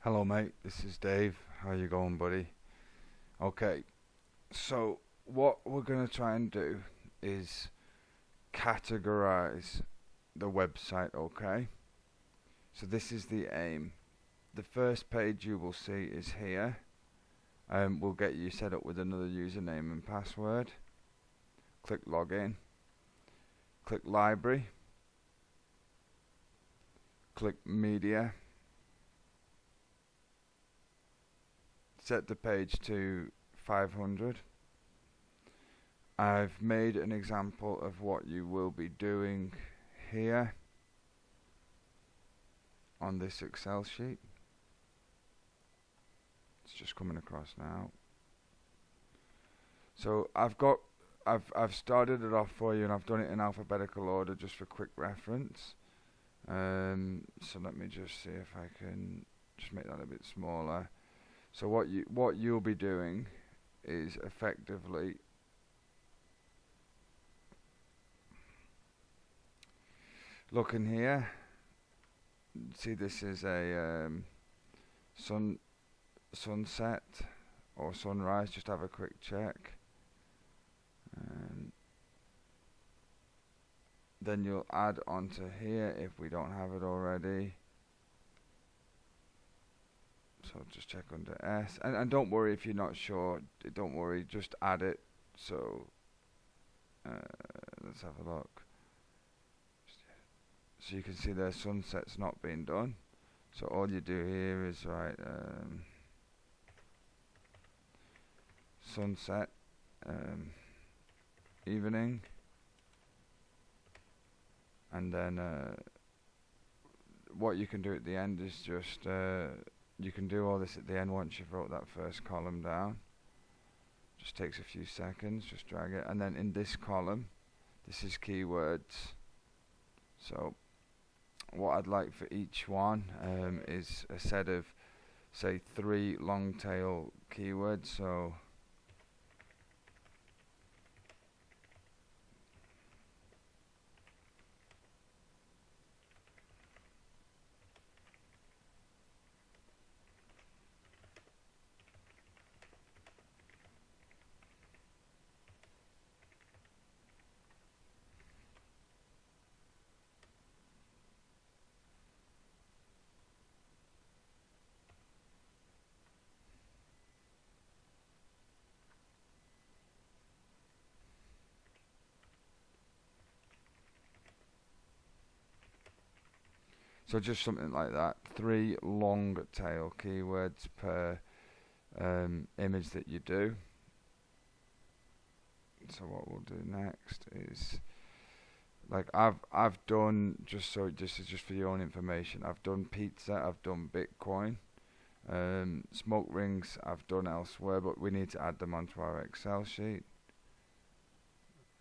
Hello, mate. This is Dave. How you going, buddy? Okay. So what we're gonna try and do is categorize the website. Okay. So this is the aim. The first page you will see is here. We'll get you set up with another username and password. Click login. Click library. Click media. Set the page to 500. I've made an example of what you will be doing here on this Excel sheet. It's just coming across now. So I've started it off for you, and I've done it in alphabetical order just for quick reference. So let me just see if I can just make that a bit smaller. So what you'll be doing is effectively looking here. See, this is a sunset or sunrise. Just have a quick check. Then you'll add onto here if we don't have it already. So just check under S, and don't worry if you're not sure. Don't worry, just add it. So let's have a look. So you can see the sunset's not been done. So all you do here is write sunset evening, and then what you can do at the end is just you can do all this at the end once you've wrote that first column down. Just takes a few seconds. Just drag it, and then in this column, this is keywords. So what I'd like for each one is a set of, say, 3 long tail keywords. So just something like that. 3 long tail keywords per image that you do. So what we'll do next is, like I've done, just so this is just for your own information, I've done pizza, I've done Bitcoin, smoke rings I've done elsewhere, but we need to add them onto our Excel sheet.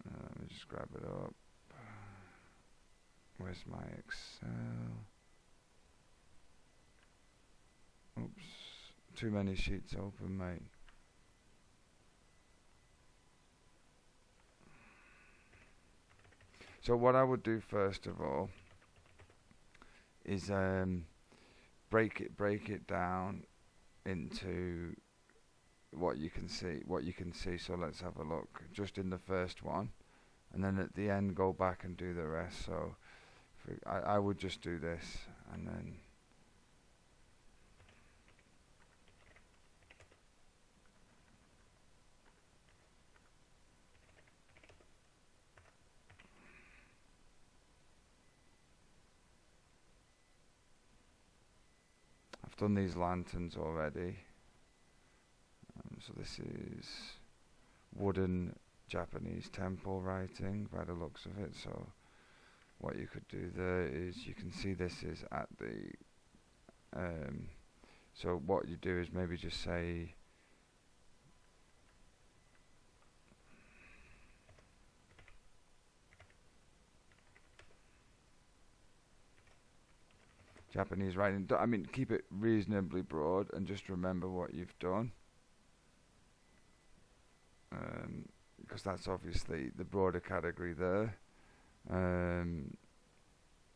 Let me just grab it up. Where's my Excel? Oops, too many sheets open, mate. So what I would do first of all is break it down into what you can see. So let's have a look just in the first one, and then at the end go back and do the rest. So I would just do this, and then I've done these lanterns already. So this is wooden Japanese temple writing by the looks of it. So what you could do there is, you can see this is at the so what you do is maybe just say Japanese writing. I mean, keep it reasonably broad and just remember what you've done, because that's obviously the broader category there.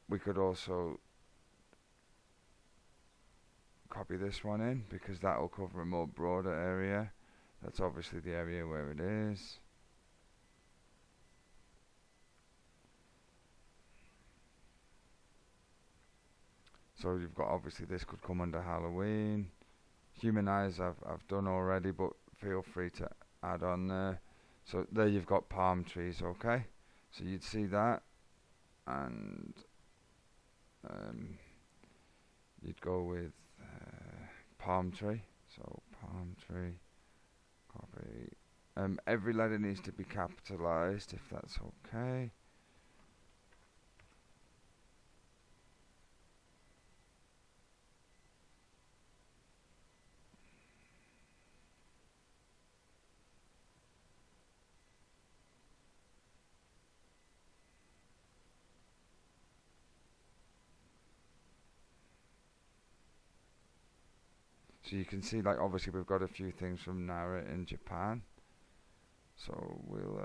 We could also copy this one in because that will cover a more broader area. That's obviously the area where it is. So you've got, obviously this could come under Halloween. Human eyes I've done already, but feel free to add on there. So there you've got palm trees, okay? So you'd see that, and you'd go with palm tree. So palm tree, copy. Every letter needs to be capitalized if that's okay. So you can see, like, obviously we've got a few things from Nara in Japan. So we'll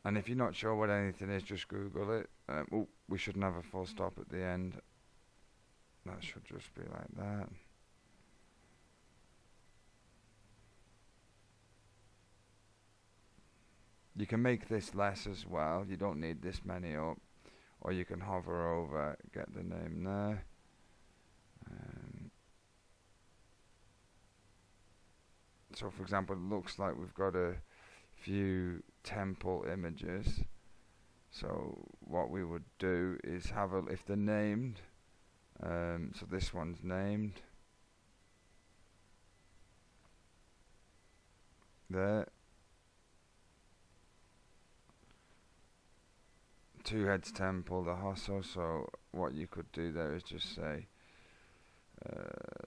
and if you're not sure what anything is, just Google it. Oh, we shouldn't have a full stop at the end. That should just be like that. You can make this less as well. You don't need this many up. Or you can hover over, get the name there. So for example, it looks like we've got a few temple images. So what we would do is have a, if they're named, so this one's named. There. Two Heads Temple, the Hosso. So what you could do there is just say,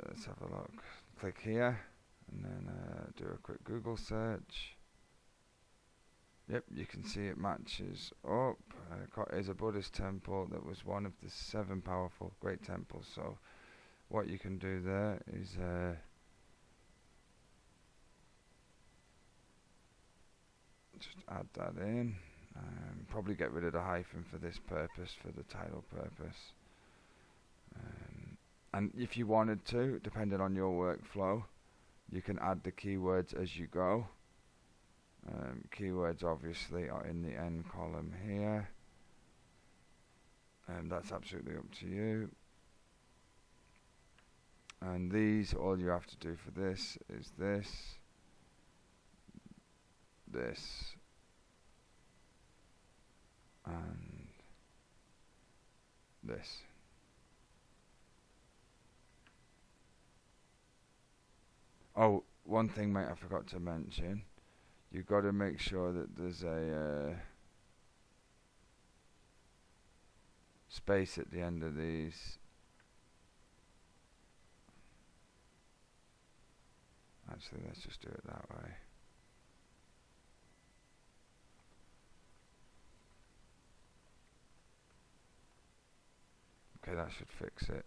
let's have a look. Click here, and then do a quick Google search. Yep, you can see it matches up. Is a Buddhist temple that was one of the 7 powerful great temples. So what you can do there is just add that in. Probably get rid of the hyphen for this purpose, for the title purpose. And if you wanted to, depending on your workflow, you can add the keywords as you go. Keywords obviously are in the end column here. That's absolutely up to you. And these, all you have to do for this is this, and this. Oh, one thing, mate, I forgot to mention. You've got to make sure that there's a space at the end of these. Actually, let's just do it that way. Okay, that should fix it.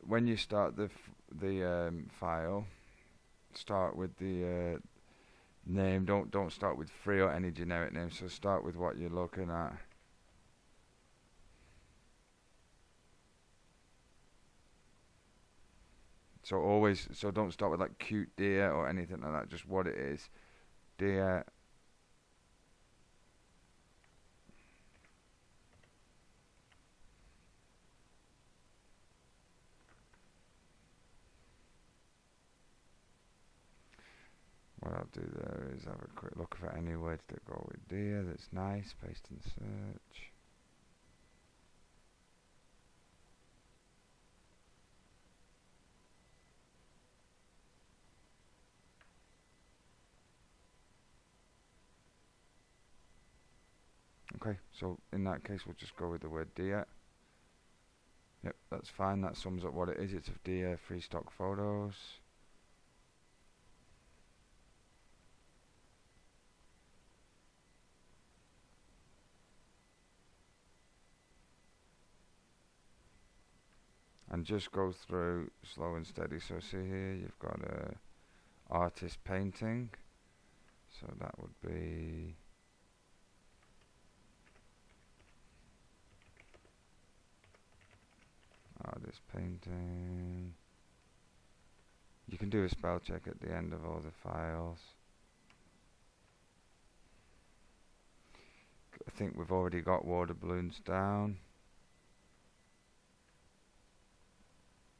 When you start the file. Start with the name. Don't start with free or any generic name. So start with what you're looking at. So don't start with like cute deer or anything like that. Just what it is. Deer. What I'll do there is have a quick look for any words that go with deer. That's nice. Paste and search. Okay, so in that case we'll just go with the word Dia. Yep, that's fine, that sums up what it is. It's of Dia free stock photos. And just go through slow and steady. So see here, you've got a artist painting. So that would be artist painting. You can do a spell check at the end of all the files. I think we've already got water balloons down.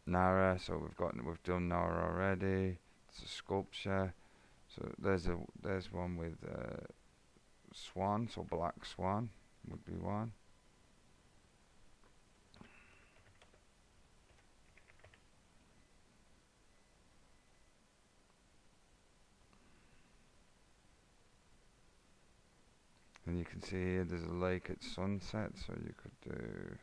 Nara, so we've done Nara already. It's a sculpture. So there's one with swan, so black swan would be one. And you can see here there's a lake at sunset, so you could do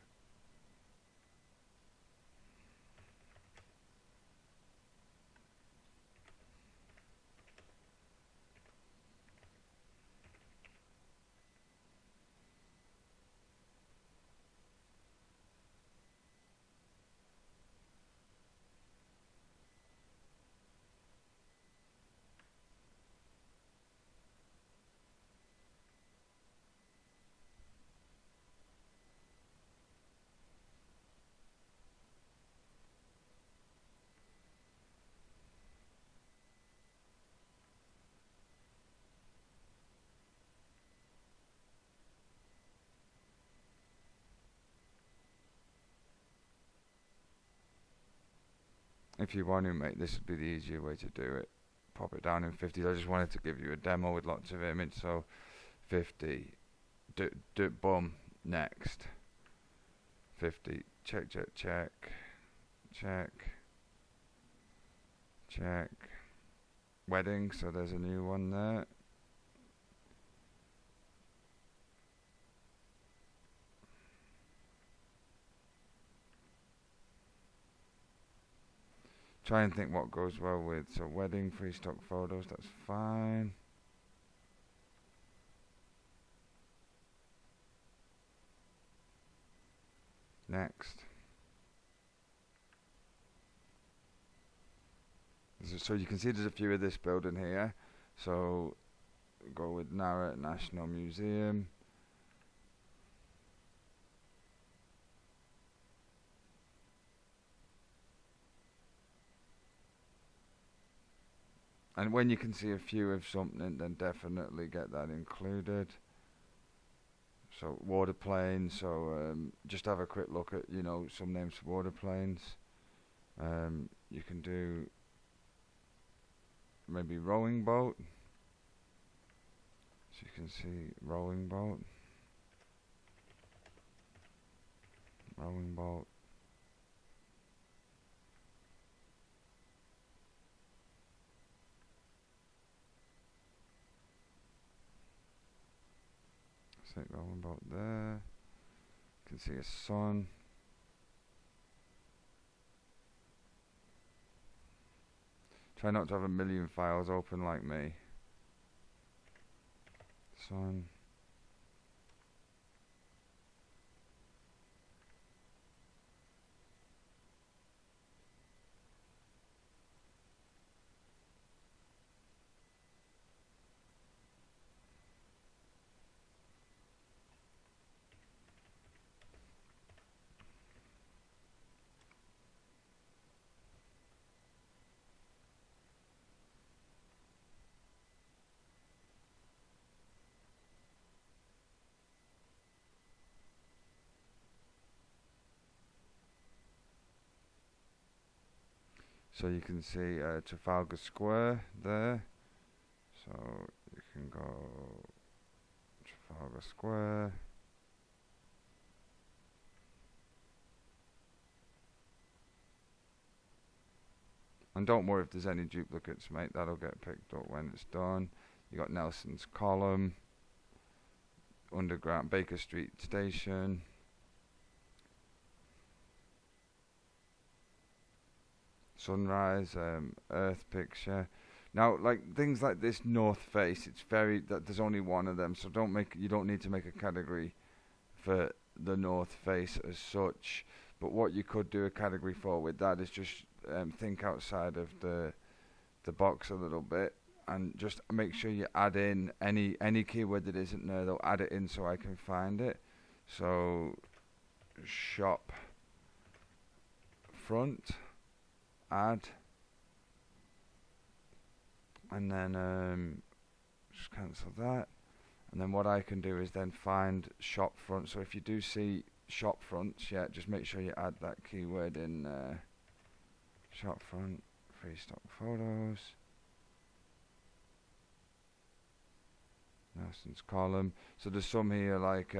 if you want to, mate, this would be the easier way to do it. Pop it down in 50s. I just wanted to give you a demo with lots of image. So 50, boom, next. 50, check, wedding, so there's a new one there. Try and think what goes well with. So wedding, free stock photos, that's fine. Next. So you can see there's a few of this building here. So go with Nara National Museum. And when you can see a few of something, then definitely get that included. So water planes, so just have a quick look at, some names for water planes. You can do maybe rowing boat. So you can see rowing boat. Rowing boat. Say rowing boat there. You can see a sun. Try not to have a million files open like me. Sun. So you can see Trafalgar Square there. So you can go Trafalgar Square. And don't worry if there's any duplicates, mate. That'll get picked up when it's done. You got Nelson's Column. Underground, Baker Street Station. Sunrise, Earth picture. Now, like things like this north face, it's very that there's only one of them, so you don't need to make a category for the north face as such. But what you could do a category for with that is just think outside of the box a little bit, and just make sure you add in any keyword that isn't there. They'll add it in so I can find it. So shop front, add, and then just cancel that. And then what I can do is then find shop front. So if you do see shop fronts, yeah, just make sure you add that keyword in shop front, free stock photos, Nelson's column. So there's some here like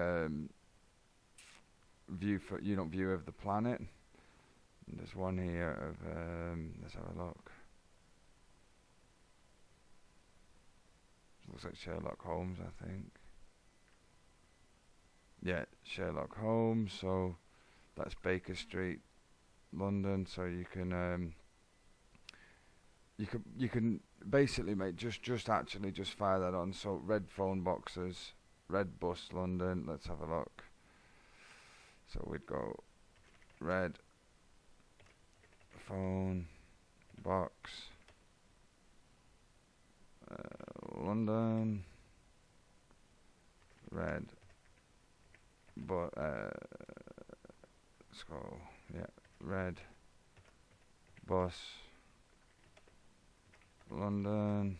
view of the planet. And there's one here of let's have a look. Looks like Sherlock Holmes, I think. Yeah, Sherlock Holmes. So that's Baker Street, London. So you can basically make just fire that on. So red phone boxes, red bus, London. Let's have a look. So we'd go red phone box, London, red, but let's go, yeah, red bus, London.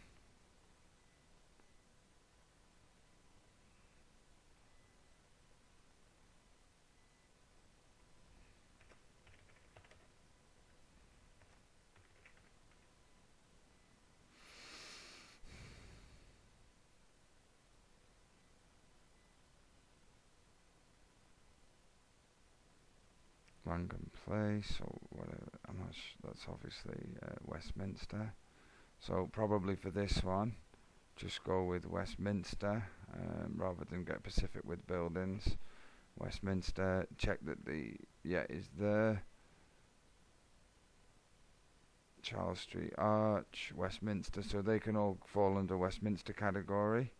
Langham Place, or whatever. I'm not that's obviously Westminster. So probably for this one, just go with Westminster rather than get specific with buildings. Westminster. Check that the is there. Charles Street Arch, Westminster. So they can all fall under Westminster category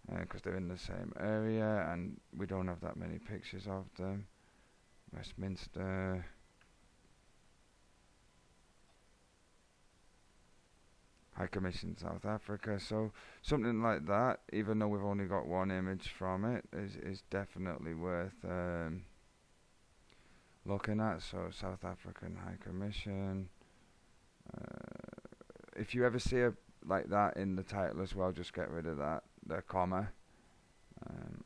because they're in the same area, and we don't have that many pictures of them. Westminster. High Commission South Africa. So something like that, even though we've only got one image from it, is definitely worth looking at. So South African High Commission. If you ever see a like that in the title as well, just get rid of that, the comma,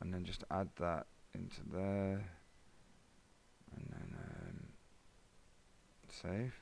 and then just add that into there. And then save.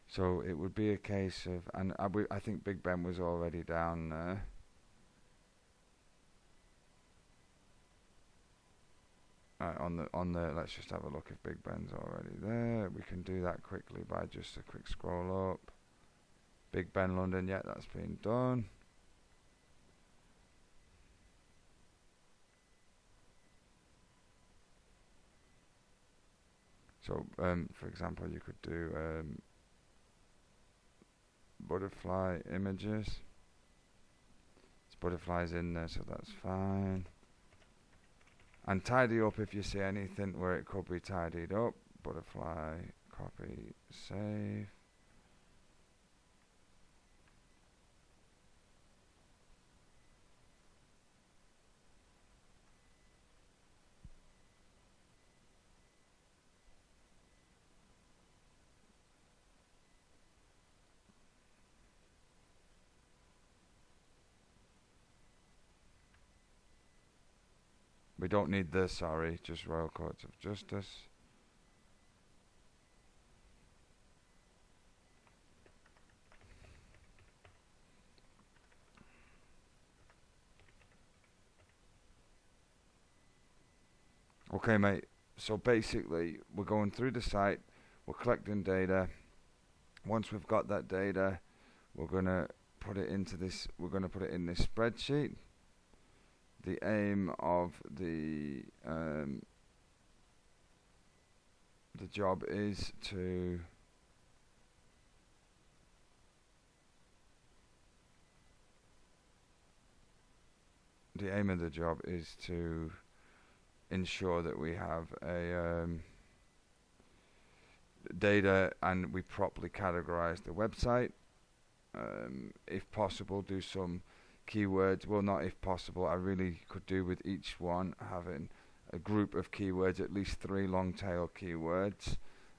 So it would be a case of, and I think Big Ben was already down there. On the let's just have a look if Big Ben's already there. We can do that quickly by just a quick scroll up. Big Ben London, yeah, that's been done. So for example, you could do butterfly images. It's butterflies in there, so that's fine. And tidy up if you see anything where it could be tidied up. Butterfly, copy, save. We don't need the sorry, just Royal Courts of Justice. Okay, mate. So basically, we're going through the site, we're collecting data. Once we've got that data, we're gonna put it into this. We're gonna put it in this spreadsheet. The aim of the job is to ensure that we have a data and we properly categorize the website. If possible, do some keywords. Well, not if possible. I really could do with each one having a group of keywords, at least 3 long tail keywords.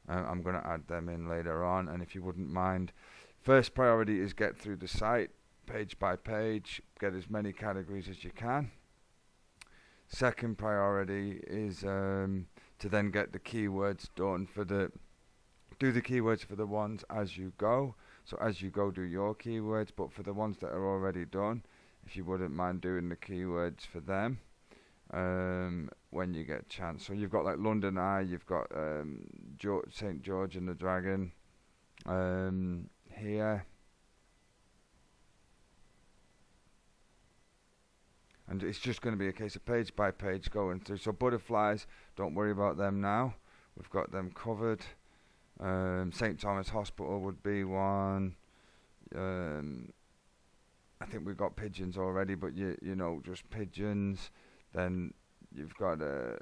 I'm going to add them in later on. And if you wouldn't mind, first priority is get through the site page by page, get as many categories as you can. Second priority is to then get the keywords done do the keywords for the ones as you go. So as you go, do your keywords, but for the ones that are already done, if you wouldn't mind doing the keywords for them when you get a chance. So you've got like London Eye, you've got St. George and the Dragon here. And it's just going to be a case of page by page going through. So butterflies, don't worry about them now. We've got them covered. St. Thomas Hospital would be one. I think we've got pigeons already, but you know, just pigeons. Then you've got a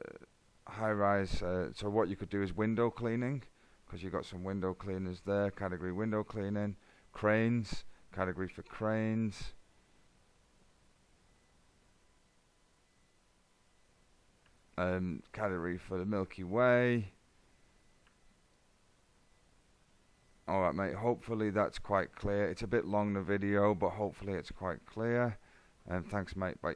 high-rise. So what you could do is window cleaning, because you've got some window cleaners there. Category window cleaning. Cranes, category for cranes. Category for the Milky Way. Alright, mate, hopefully that's quite clear. It's a bit long, the video, but hopefully it's quite clear. Thanks, mate. Bye.